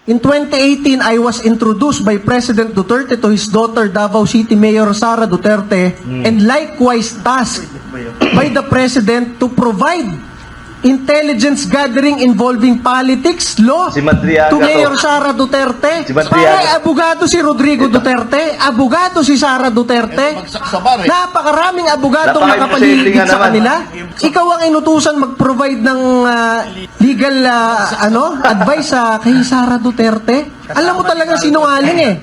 In 2018, I was introduced by President Duterte to his daughter, Davao City Mayor Sara Duterte, and likewise tasked by the President to provide intelligence gathering involving politics, law, Si Madriaga to Mayor to. Sara Duterte. Si Madriaga. Pare, abogado si Rodrigo Duterte, abogado si Sara Duterte. Napakaraming abogadong nakapaligid Napaka-imposible nga sa naman. kanila. Ikaw ang inutusan mag-provide ng legal advice kay Sara Duterte. Alam mo talagang sinungaling eh.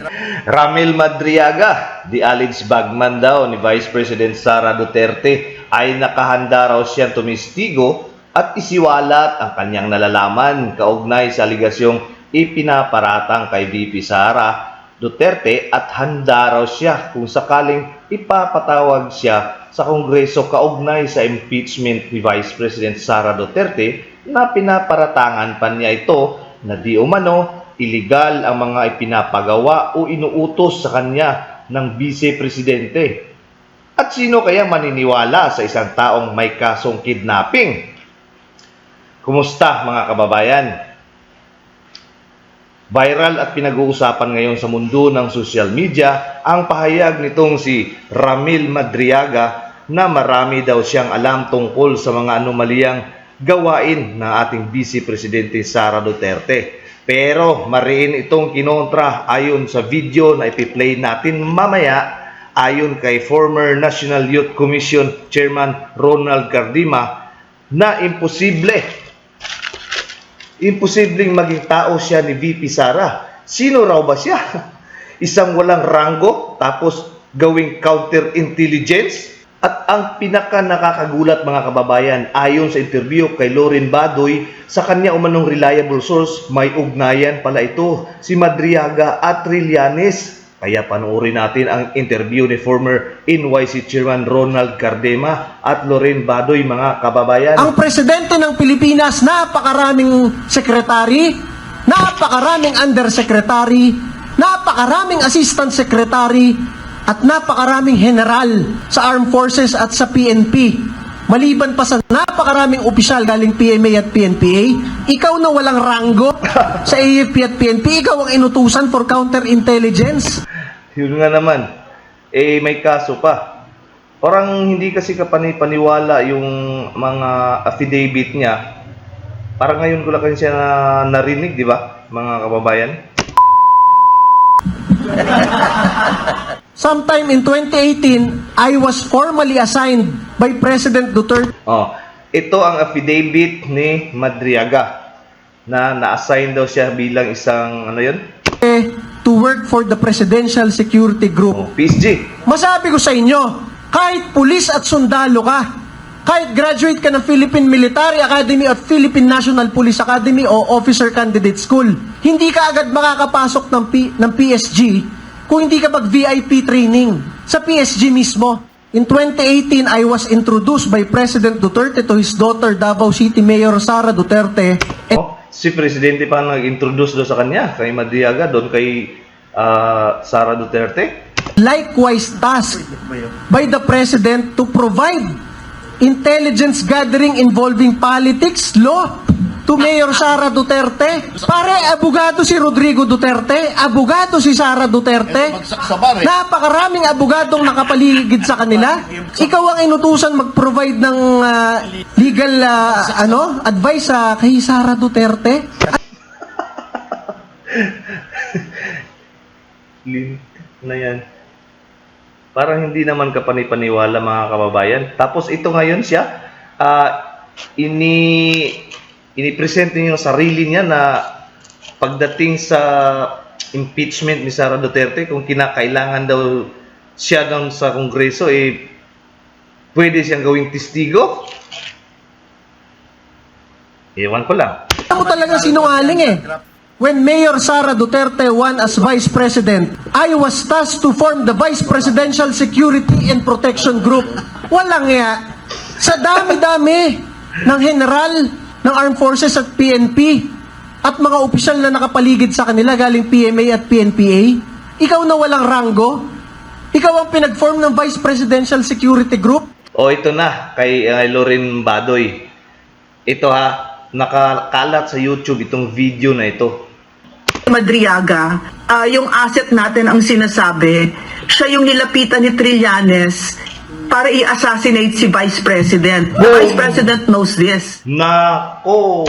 Ramil Madriaga, the alleged bagman daw ni Vice President Sara Duterte, ay nakahanda raw siyang tumistigo at isiwalat ang kanyang nalalaman kaugnay sa aligasyong ipinaparatang kay VP Sara Duterte at handa raw siya kung sakaling ipapatawag siya sa Kongreso kaugnay sa impeachment ni Vice President Sara Duterte na pinaparatangan pa niya ito na di umano illegal ang mga ipinapagawa o inuutos sa kanya ng Vice Presidente. At sino kaya maniniwala sa isang taong may kasong kidnapping? Kumusta mga kababayan? Viral at pinag-uusapan ngayon sa mundo ng social media ang pahayag nitong si Ramil Madriaga na marami daw siyang alam tungkol sa mga anomaliyang gawain ng ating Vice Presidente Sara Duterte. Pero mariin itong kinontra ayon sa video na ipi-play natin mamaya ayon kay former National Youth Commission Chairman Ronald Cardima na imposibleng maging tao siya ni VP Sara. Sino raw ba siya? Isang walang ranggo tapos gawing counterintelligence? At ang pinaka nakakagulat mga kababayan, ayon sa interview kay Loren Badoy, sa kanya umanong reliable source, may ugnayan pala ito si Madriaga at Trillanes. Kaya panoorin natin ang interview ni former NYC Chairman Ronald Cardema at Loren Badoy mga kababayan. Ang presidente ng Pilipinas, napakaraming sekretary, napakaraming undersecretary, napakaraming assistant secretary, at napakaraming general sa Armed Forces at sa PNP. Maliban pa sa napakaraming opisyal galing PMA at PNPA, ikaw na walang ranggo sa AFP at PNP, ikaw ang inutusan for counterintelligence. Yun nga naman, may kaso pa. Parang hindi kasi kapani-paniwala yung mga affidavit niya. Parang ngayon ko lang kasi siya narinig, di ba, mga kababayan? Sometime in 2018, I was formally assigned by President Duterte Ito ang affidavit ni Madriaga na na-assign daw siya bilang isang, ano yun? to work for the Presidential Security Group. PSG. Masabi ko sa inyo, kahit pulis at sundalo ka, kahit graduate ka ng Philippine Military Academy at Philippine National Police Academy o Officer Candidate School, hindi ka agad makakapasok ng PSG kung hindi ka mag-VIP training sa PSG mismo. In 2018, I was introduced by President Duterte to his daughter, Davao City Mayor Sara Duterte. Si Presidente pa nag-introduce doon sa kanya, kay Madriaga, doon kay Sara Duterte. Likewise tasked by the President to provide intelligence gathering involving politics, law, to Mayor Sara Duterte. Pare, abogado si Rodrigo Duterte, abogado si Sara Duterte. Napakaraming abogadong nakapaligid sa kanila. Ikaw ang inutusan mag-provide ng legal advice kay Sara Duterte. Na yan. Parang hindi naman kapani-paniwala mga kababayan. Tapos ito ngayon siya, ini-present niya yung sarili niya na pagdating sa impeachment ni Sara Duterte, kung kinakailangan daw siya doon sa Kongreso, pwede siyang gawing testigo. Ewan ko lang. Alam mo talagang sinungaling eh. When Mayor Sara Duterte won as Vice President, I was tasked to form the Vice Presidential Security and Protection Group. Walang ya. Sa dami-dami ng general ng Armed Forces at PNP at mga opisyal na nakapaligid sa kanila galing PMA at PNPA, ikaw na walang ranggo, ikaw ang pinag-form ng Vice Presidential Security Group. Ito na, kay Loren Badoy. Ito nakakalat sa YouTube itong video na ito. Madriaga, yung asset natin ang sinasabi, siya yung nilapitan ni Trillanes para i-assassinate si Vice President. The Vice President knows this. Nako,